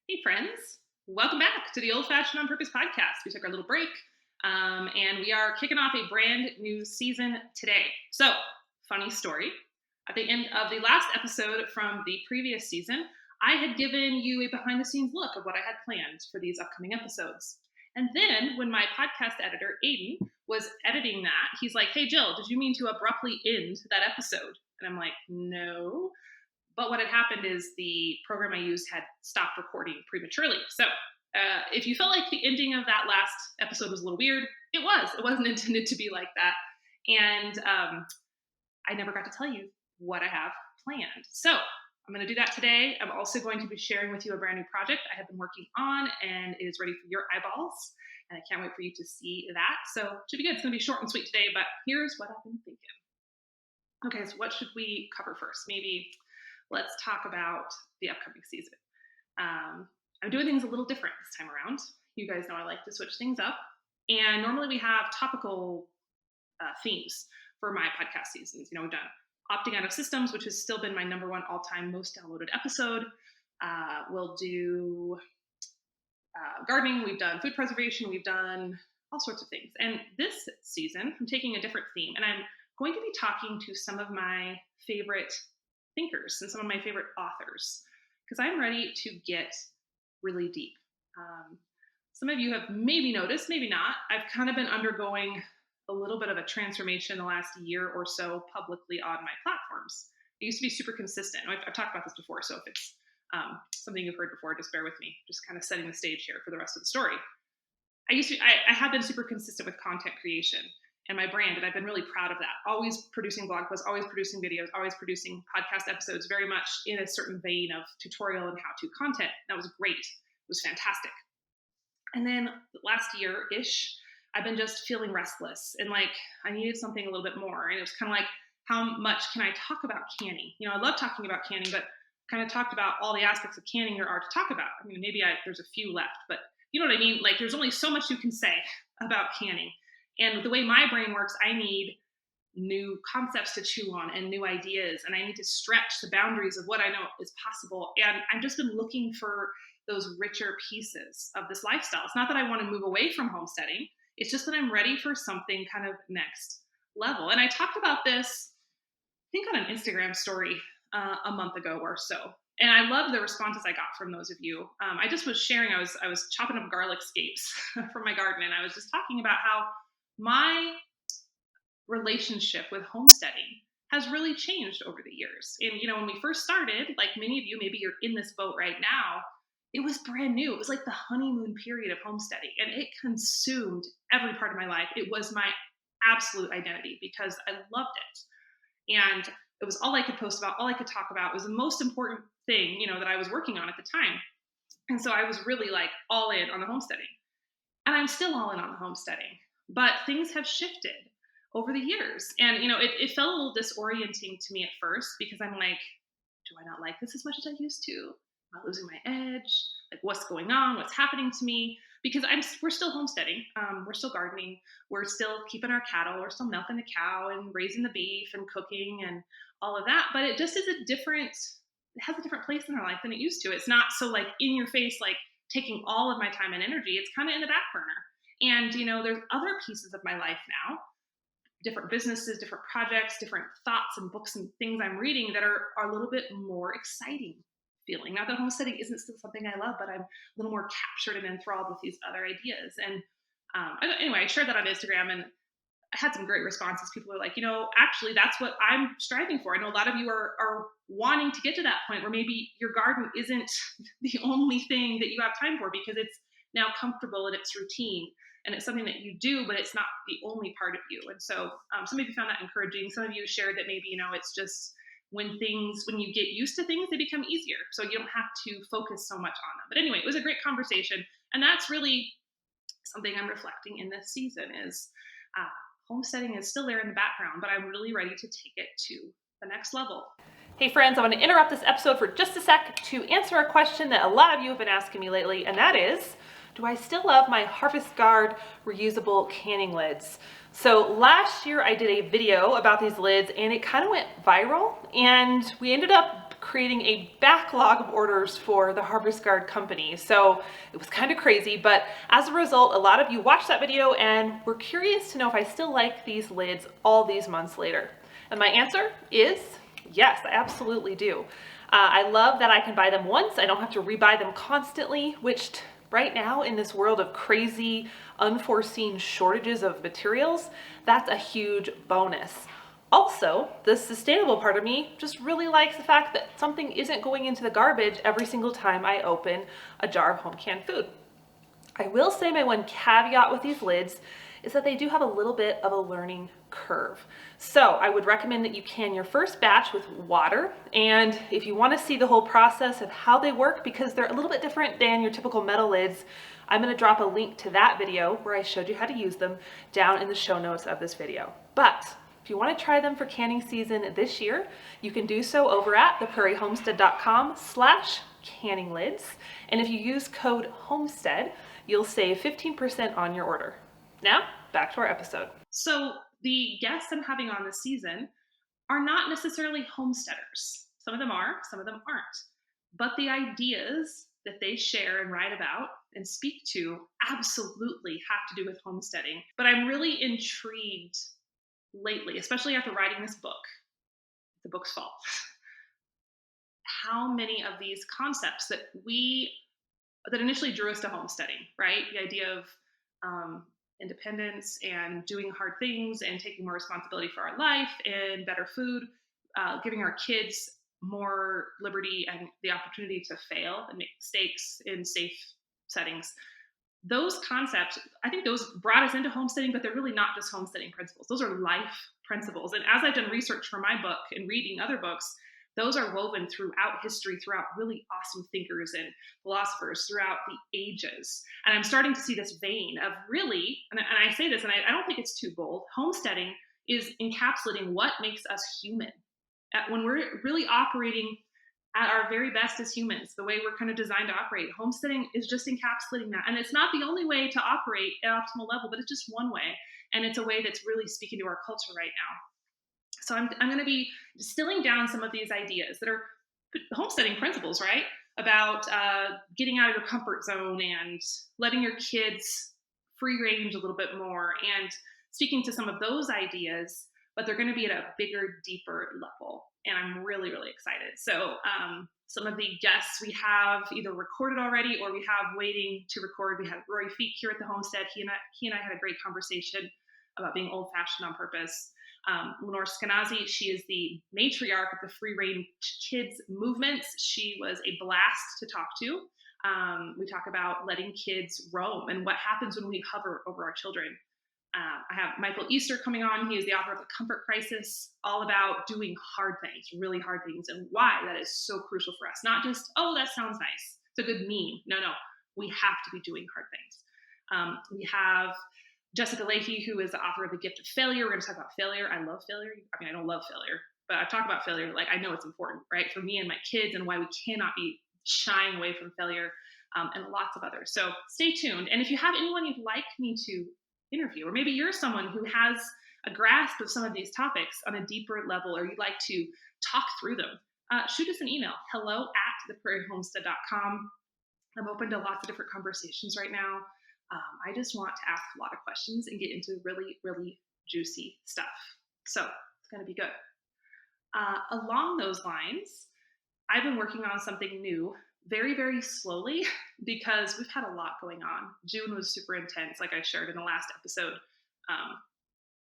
Hey, friends. Welcome back to the Old Fashioned on Purpose podcast. We took our little break and we are kicking off a brand new season today. So, funny story. At the end of the last episode from the previous season, I had given you a behind the scenes look of what I had planned for these upcoming episodes. And then when my podcast editor, Aiden, was editing that, he's like, "Hey, Jill, did you mean to abruptly end that episode?" And I'm like, "No." But what had happened is the program I used had stopped recording prematurely. So if you felt like the ending of that last episode was a little weird, it was. It wasn't intended to be like that. And I never got to tell you what I have planned. So I'm going to do that today. I'm also going to be sharing with you a brand new project I have been working on and it is ready for your eyeballs. And I can't wait for you to see that. So it should be good. It's going to be short and sweet today, but here's what I've been thinking. Okay, so what should we cover first? Maybe let's talk about the upcoming season. I'm doing things a little different this time around. You guys know I like to switch things up. And normally we have topical themes for my podcast seasons. You know, we've done opting out of systems, which has still been my number one all-time most downloaded episode. We'll do gardening. We've done food preservation. We've done all sorts of things. And this season, I'm taking a different theme. And I'm going to be talking to some of my favorite thinkers and some of my favorite authors because I'm ready to get really deep. Some of you have maybe noticed, maybe not. I've kind of been undergoing a little bit of a transformation the last year or so publicly on my platforms. I used to be super consistent. I've talked about this before, so if it's something you've heard before, just bear with me. Just kind of setting the stage here for the rest of the story. I have been super consistent with content creation and my brand, and I've been really proud of that. Always producing blog posts, always producing videos, always producing podcast episodes, very much in a certain vein of tutorial and how-to content. That was great. It was fantastic. And then last year-ish, I've been just feeling restless and like I needed something a little bit more. And it was kind of like, how much can I talk about canning? You know, I love talking about canning, but kind of talked about all the aspects of canning there are to talk about. I mean, maybe there's a few left, but you know what I mean? Like there's only so much you can say about canning. And the way my brain works, I need new concepts to chew on and new ideas. And I need to stretch the boundaries of what I know is possible. And I've just been looking for those richer pieces of this lifestyle. It's not that I want to move away from homesteading. It's just that I'm ready for something kind of next level. And I talked about this, I think on an Instagram story a month ago or so. And I love the responses I got from those of you. I just was sharing, I was chopping up garlic scapes from my garden. And I was just talking about how my relationship with homesteading has really changed over the years. And, you know, when we first started, like many of you, maybe you're in this boat right now, it was brand new. It was like the honeymoon period of homesteading and it consumed every part of my life. It was my absolute identity because I loved it. And it was all I could post about, all I could talk about. It was the most important thing, you know, that I was working on at the time. And so I was really like all in on the homesteading. And I'm still all in on the homesteading. But things have shifted over the years. And, you know, it felt a little disorienting to me at first because I'm like, do I not like this as much as I used to? Am I losing my edge? Like, what's going on? What's happening to me? Because we're still homesteading. We're still gardening. We're still keeping our cattle. We're still milking the cow and raising the beef and cooking and all of that. But it just is it has a different place in our life than it used to. It's not so like in your face, like taking all of my time and energy. It's kind of in the back burner. And, you know, there's other pieces of my life now, different businesses, different projects, different thoughts and books and things I'm reading that are a little bit more exciting feeling. Not that homesteading isn't still something I love, but I'm a little more captured and enthralled with these other ideas. And anyway, I shared that on Instagram and I had some great responses. People are like, you know, actually, that's what I'm striving for. I know a lot of you are wanting to get to that point where maybe your garden isn't the only thing that you have time for because it's now comfortable and it's routine and it's something that you do, but it's not the only part of you. And so some of you found that encouraging. Some of you shared that maybe, you know, it's just when you get used to things, they become easier. So you don't have to focus so much on them. But anyway, it was a great conversation. And that's really something I'm reflecting in this season is homesteading is still there in the background, but I'm really ready to take it to the next level. Hey friends, I want to interrupt this episode for just a sec to answer a question that a lot of you have been asking me lately, and that is, do I still love my Harvest Guard reusable canning lids? So last year I did a video about these lids and it kind of went viral and we ended up creating a backlog of orders for the Harvest Guard company. So it was kind of crazy, but as a result, a lot of you watched that video and were curious to know if I still like these lids all these months later. And my answer is yes, I absolutely do. I love that I can buy them once. I don't have to rebuy them constantly, which right now in this world of crazy, unforeseen shortages of materials, that's a huge bonus. Also, the sustainable part of me just really likes the fact that something isn't going into the garbage every single time I open a jar of home canned food. I will say my one caveat with these lids is that they do have a little bit of a learning curve. So I would recommend that you can your first batch with water. And if you want to see the whole process of how they work, because they're a little bit different than your typical metal lids, I'm going to drop a link to that video where I showed you how to use them down in the show notes of this video. But if you want to try them for canning season this year, you can do so over at theprairiehomestead.com/canning lids. And if you use code HOMESTEAD, you'll save 15% on your order. Now, back to our episode. So the guests I'm having on this season are not necessarily homesteaders. Some of them are, some of them aren't. But the ideas that they share and write about and speak to absolutely have to do with homesteading. But I'm really intrigued lately, especially after writing this book, the book's fault, how many of these concepts that initially drew us to homesteading, right? The idea of independence and doing hard things and taking more responsibility for our life and better food, giving our kids more liberty and the opportunity to fail and make mistakes in safe settings. Those concepts, I think those brought us into homesteading, but they're really not just homesteading principles. Those are life principles. And as I've done research for my book and reading other books, those are woven throughout history, throughout really awesome thinkers and philosophers throughout the ages. And I'm starting to see this vein of really, and I say this, and I don't think it's too bold, homesteading is encapsulating what makes us human. When we're really operating at our very best as humans, the way we're kind of designed to operate, homesteading is just encapsulating that. And it's not the only way to operate at optimal level, but it's just one way. And it's a way that's really speaking to our culture right now. So I'm going to be distilling down some of these ideas that are homesteading principles, right? About getting out of your comfort zone and letting your kids free range a little bit more and speaking to some of those ideas, but they're going to be at a bigger, deeper level. And I'm really, really excited. So some of the guests we have either recorded already or we have waiting to record. We have Rory Feek here at the homestead. He and I had a great conversation about being old-fashioned on purpose. Lenore Skenazy, she is the matriarch of the Free Range Kids movements. She was a blast to talk to. We talk about letting kids roam and what happens when we hover over our children. I have Michael Easter coming on. He is the author of The Comfort Crisis, all about doing hard things, really hard things, and why that is so crucial for us. Not just, oh, that sounds nice. It's a good meme. No, we have to be doing hard things. We have Jessica Leahy, who is the author of The Gift of Failure. We're going to talk about failure. I love failure. I mean, I don't love failure, but I talk about failure like I know it's important, right? For me and my kids and why we cannot be shying away from failure, and lots of others. So stay tuned. And if you have anyone you'd like me to interview, or maybe you're someone who has a grasp of some of these topics on a deeper level, or you'd like to talk through them, shoot us an email, hello@theprairiehomestead.com. I'm open to lots of different conversations right now. I just want to ask a lot of questions and get into really, really juicy stuff. So it's going to be good. Along those lines, I've been working on something new very, very slowly because we've had a lot going on. June was super intense, like I shared in the last episode.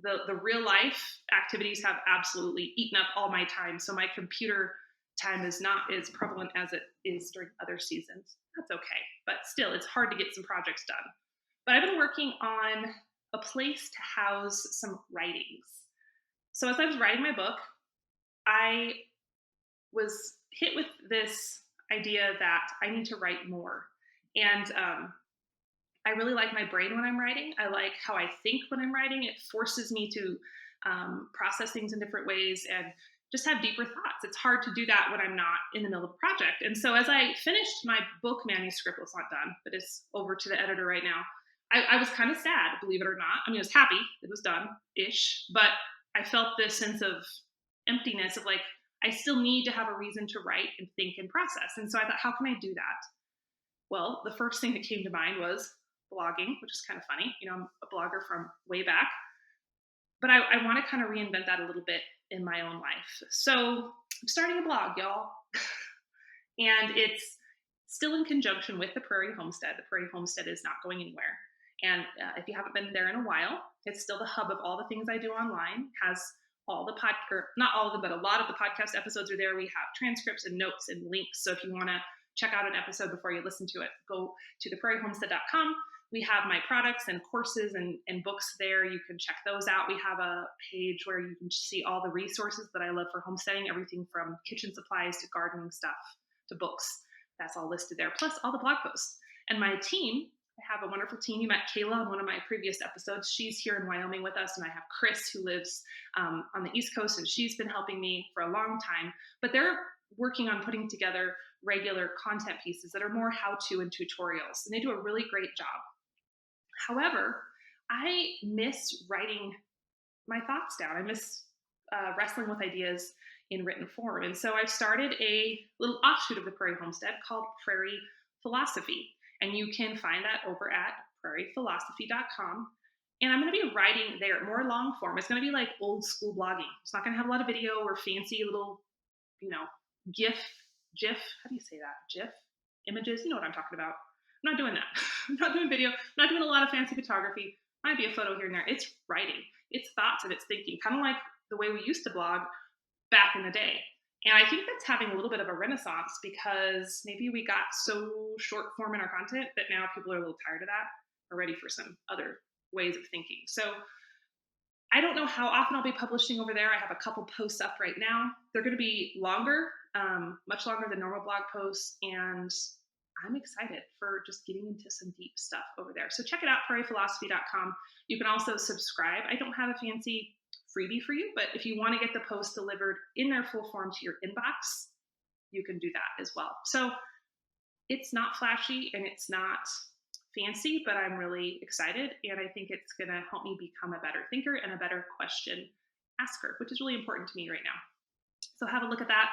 The real life activities have absolutely eaten up all my time. So my computer time is not as prevalent as it is during other seasons. That's okay. But still, it's hard to get some projects done. But I've been working on a place to house some writings. So as I was writing my book, I was hit with this idea that I need to write more. And I really like my brain when I'm writing. I like how I think when I'm writing. It forces me to process things in different ways and just have deeper thoughts. It's hard to do that when I'm not in the middle of a project. And so as I finished my book manuscript, well, it's not done, but it's over to the editor right now. I was kind of sad, believe it or not. I mean, I was happy it was done-ish, but I felt this sense of emptiness of like, I still need to have a reason to write and think and process. And so I thought, how can I do that? Well, the first thing that came to mind was blogging, which is kind of funny. I'm a blogger from way back, but I want to kind of reinvent that a little bit in my own life. So I'm starting a blog, y'all. And it's still in conjunction with the Prairie Homestead. The Prairie Homestead is not going anywhere. And if you haven't been there in a while, it's still the hub of all the things I do online. Has all the or not all of them, but a lot of the podcast episodes are there. We have transcripts and notes and links. So if you want to check out an episode before you listen to it, go to theprairiehomestead.com. We have my products and courses and books there. You can check those out. We have a page where you can see all the resources that I love for homesteading, everything from kitchen supplies to gardening stuff to books. That's all listed there, plus all the blog posts. And my team, I have a wonderful team. You met Kayla on one of my previous episodes. She's here in Wyoming with us, and I have Chris, who lives on the East Coast, and she's been helping me for a long time. But they're working on putting together regular content pieces that are more how-to and tutorials, and they do a really great job. However, I miss writing my thoughts down. I miss wrestling with ideas in written form. And so I've started a little offshoot of the Prairie Homestead called Prairie Philosophy. And you can find that over at prairiephilosophy.com. And I'm going to be writing there more long form. It's going to be like old school blogging. It's not going to have a lot of video or fancy little, GIF, how do you say that? GIF images. You know what I'm talking about. I'm not doing that. I'm not doing video. I'm not doing a lot of fancy photography. Might be a photo here and there. It's writing. It's thoughts and it's thinking, kind of like the way we used to blog back in the day. And I think that's having a little bit of a renaissance because maybe we got so short form in our content that now people are a little tired of that or ready for some other ways of thinking. So I don't know how often I'll be publishing over there. I have a couple posts up right now. They're going to be longer, much longer than normal blog posts. And I'm excited for just getting into some deep stuff over there. So check it out, prairiephilosophy.com. You can also subscribe. I don't have a fancy freebie for you, but if you want to get the post delivered in their full form to your inbox, you can do that as well. So it's not flashy and it's not fancy, but I'm really excited. And I think it's going to help me become a better thinker and a better question asker, which is really important to me right now. So have a look at that.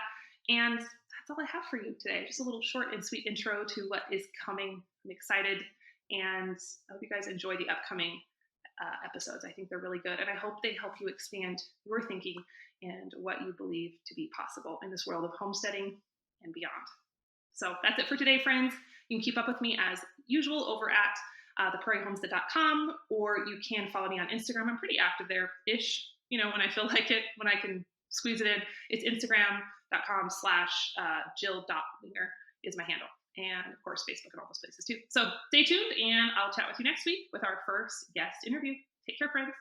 And that's all I have for you today. Just a little short and sweet intro to what is coming. I'm excited. And I hope you guys enjoy the upcoming episodes. I think they're really good. And I hope they help you expand your thinking and what you believe to be possible in this world of homesteading and beyond. So that's it for today, friends. You can keep up with me as usual over at theprairiehomestead.com, or you can follow me on Instagram. I'm pretty active there-ish, when I feel like it, when I can squeeze it in. It's Instagram.com/Jill.Winger is my handle. And of course, Facebook and all those places too. So stay tuned, and I'll chat with you next week with our first guest interview. Take care, friends.